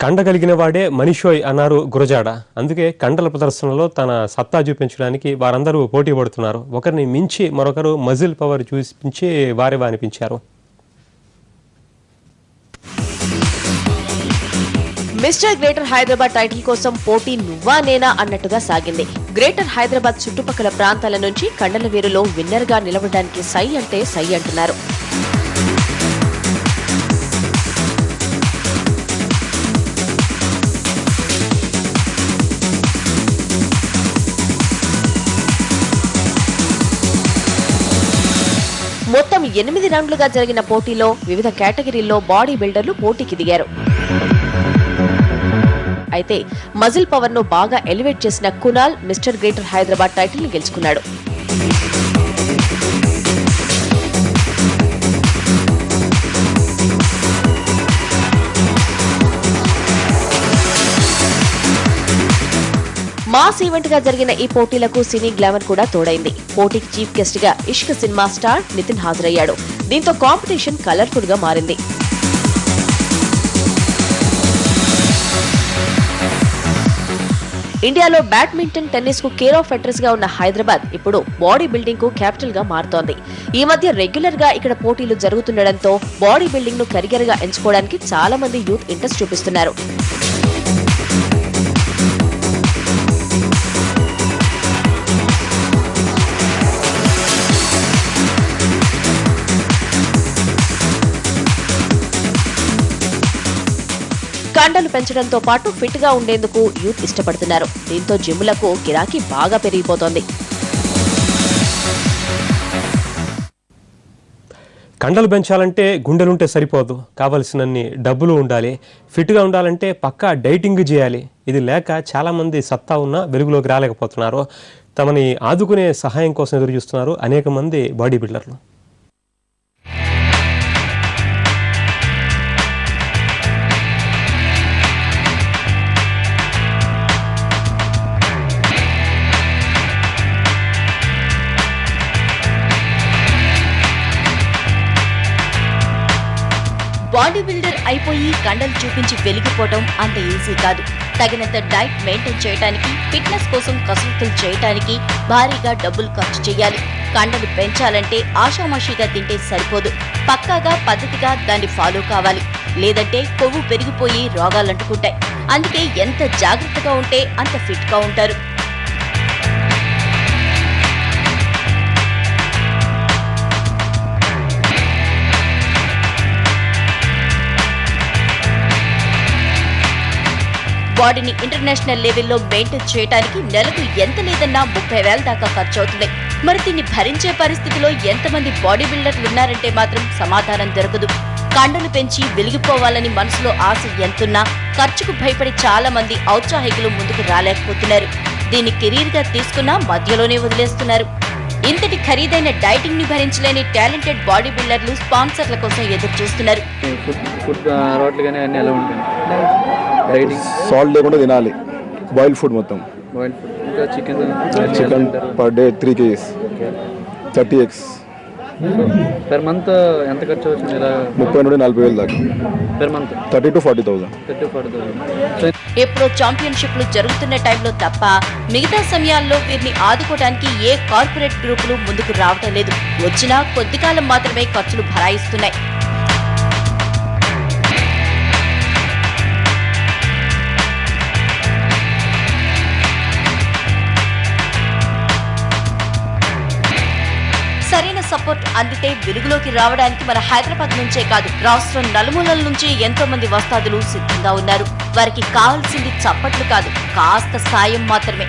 కండ కలిగిన వాడే మనిషోయ్ అన్నారు గురజాడ. అందుకే కండల ప్రదర్శనలో తన సత్తా చూపించడానికి వారందరూ పోటీ పడుతున్నారు. ఒకరిని మించి మరొకరు మజిల్ పవర్ చూపించి వారేవా అనిపించారు. మిస్టర్ గ్రేటర్ హైదరాబాద్ టైటిల్ కోసం పోటీ నువ్వా నేనా అన్నట్టుగా సాగింది. గ్రేటర్ హైదరాబాద్ చుట్టుపక్కల ప్రాంతాల నుంచి కండల వీరులో విన్నర్ గా నిలవడానికి సై అంటే సై అంటున్నారు. మొత్తం 8 రౌండ్లుగా జరిగిన పోటీలో వివిధ కేటగిరీల్లో బాడీ బిల్డర్లు పోటీకి దిగారు. అయితే మజిల్ పవర్ ను బాగా ఎలివేట్ చేసిన Kunal mister greater Hyderabad title ని గెలుచుకున్నాడు. మాస్ ఈవెంట్ గా జరిగిన ఈ పోటీలకు సినీ గ్లామర్ కూడా తోడైంది. పోటీకి చీఫ్ గెస్ట్ గా ఇష్క్ సినిమా స్టార్ నితిన్ హాజరయ్యాడు. దీంతో కాంపిటీషన్ కలర్ఫుల్ గా మారింది. ఇండియాలో బ్యాడ్మింటన్, టెన్నిస్ కు కేర్ ఆఫ్ అడ్రస్ గా ఉన్న హైదరాబాద్ ఇప్పుడు బాడీ బిల్డింగ్ కు క్యాపిటల్ గా మారుతోంది. ఈ మధ్య రెగ్యులర్ గా ఇక్కడ పోటీలు జరుగుతుండటంతో బాడీ బిల్డింగ్ ను కెరియర్ గా ఎంచుకోవడానికి చాలా మంది యూత్ ఇంట్రెస్ట్ చూపిస్తున్నారు. కండలు పెంచడంతో పాటు ఫిట్ గా ఉండేందుకు యూత్ ఇష్టపడుతున్నారు. దీంతో జిమ్లకు గిరాకీ బాగా పెరిగిపోతోంది. కండలు పెంచాలంటే గుండెలుంటే సరిపోదు, కావలసినన్ని డబ్బులు ఉండాలి. ఫిట్గా ఉండాలంటే పక్కా డైటింగ్ చేయాలి. ఇది లేక చాలామంది సత్తా ఉన్నా వెలుగులోకి రాలేకపోతున్నారు. తమని ఆదుకునే సహాయం కోసం ఎదురు చూస్తున్నారు అనేక మంది బాడీ బిల్డర్లు. బాడీ బిల్డర్ అయిపోయి కండలు చూపించి వెలిగిపోవటం అంత ఈజీ కాదు. తగినంత డైట్ మెయింటైన్ చేయడానికి, ఫిట్నెస్ కోసం కసరత్తులు చేయడానికి భారీగా డబ్బులు ఖర్చు చేయాలి. కండలు పెంచాలంటే ఆషామాషిగా తింటే సరిపోదు. పక్కాగా పద్ధతిగా దాన్ని ఫాలో కావాలి. లేదంటే కొవ్వు పెరిగిపోయి రోగాలంటుకుంటాయి. అందుకే ఎంత జాగ్రత్తగా ఉంటే అంత ఫిట్ గా ఉంటారు. బాడీని ఇంటర్నేషనల్ లెవెల్లో మెయింటైన్ చేయడానికి నెలకు ఎంత లేదన్నా 30,000 దాకా ఖర్చు అవుతుంది. మరి దీన్ని భరించే పరిస్థితిలో ఎంతమంది బాడీ బిల్డర్లు ఉన్నారంటే మాత్రం సమాధానం దొరకదు. కండలు పెంచి వెలిగిపోవాలని మనసులో ఆశ ఎంతున్నా ఖర్చుకు భయపడి చాలా మంది ఔత్సాహికులు ముందుకు రాలేకపోతున్నారు. దీన్ని కెరీర్ గా తీసుకున్నా మధ్యలోనే వదిలేస్తున్నారు. ఇంతటి ఖరీదైన డైటింగ్ ని భరించలేని టాలెంటెడ్ బాడీ బిల్డర్లు స్పాన్సర్ల కోసం ఎదురు చూస్తున్నారు. సాల్ట్ లేకుండా తినాలి. బాయిల్ ఫుడ్ మొత్తం. Chicken per day 3 kgs, 30 eggs. per month ఎంత ఖర్చు అవుతుంది? 30 నుండి 40,000 దాకా. per month 30 to 40,000. ఎప్పుడో ఛాంపియన్షిప్లు జరుగుతున్న టైంలో తప్ప మిగతా సమయాల్లో వీరిని ఆదుకోవడానికి ఏ కార్పొరేట్ గ్రూపులు ముందుకు రావటం లేదు. వచ్చినా కొద్ది కాలం మాత్రమే ఖర్చులు భరాయిస్తున్నాయి. సరైన సపోర్ట్ అందితే వెలుగులోకి రావడానికి మన హైదరాబాద్ నుంచే కాదు, రాష్ట్రం నలుమూలల నుంచి ఎంతో మంది వస్తాదులు సిద్ధంగా ఉన్నారు. వారికి కావాల్సింది చప్పట్లు కాదు, కాస్త సాయం మాత్రమే.